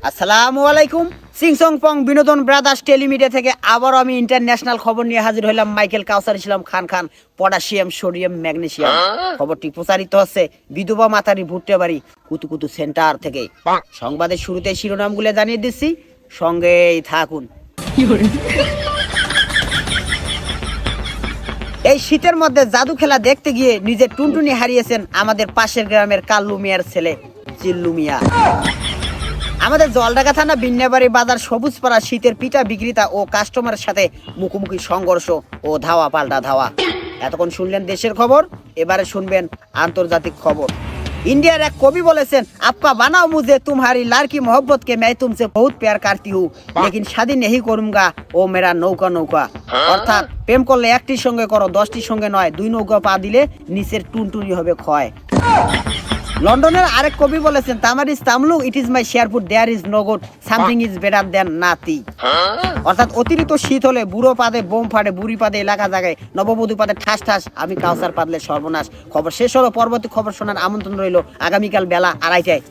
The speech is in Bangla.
আসসালামু আলাইকুম। সিংসং পং বিনোদন ব্রাদার্স টেলিমিডিয়া থেকে আবারও আমি ইন্টারন্যাশনাল খবর নিয়ে হাজির হইলাম। মাইকেল কাউসার Islam Khan potassium sodium magnesium খবরটি প্রচারিত হচ্ছে বিধবা মাতারি ভুট্টে বাড়ি কুতুকুতু সেন্টার থেকে। সংবাদের শুরুতে শিরোনামগুলো জানিয়ে দিচ্ছি, সঙ্গেই থাকুন। এই শীতের মধ্যে জাদু খেলা দেখতে গিয়ে নিজের টুনটুনি হারিয়েছেন আমাদের পাশের গ্রামের কাল্লু মিয়ার ছেলে চিল্লু মিয়া। আমাদের জলঢাকা থানা বিন্যাবাড়ি বাজার সবুজপাড়া শীতের পিঠা বিক্রেতা ও কাস্টমারের সাথে মুখোমুখি সংঘর্ষ ও ধাওয়া পাল্টা ধাওয়া। এতক্ষণ শুনলেন দেশের খবর, এবারে শুনবেন আন্তর্জাতিক খবর। इंडियार एक कवि बोलेছেন, আপ্পা বানাও মুঝে तुम्हारी लाड़की मोहब्बत के मैं तुमसे बहुत प्यार करती हूँ लेकिन शादी नहीं करूंगा ও মেরা নৌকা নৌকা। অর্থাৎ প্রেম করলে একটির সঙ্গে করো, 10টির সঙ্গে নয়। দুই নৌকা পা দিলে নিচের টুনটুনি হবে ক্ষয়। লন্ডনের আরেক কবি বলেছেন, তামার ইজ তামলু it is my share food there is no good something is better than nothing. অর্থাৎ অতিরিক্ত শীত হলে বুড়ো পাদে বোম ফাটে, বুড়ি পাদে এলাকা জায়গায়, নববধূ পাদে ঠাস ঠাস, আমি কাউসার পাদলে সর্বনাশ। খবর শেষ হলো, পরবর্তী খবর শোনার আমন্ত্রণ রইল আগামীকাল বেলা 2:30টায়।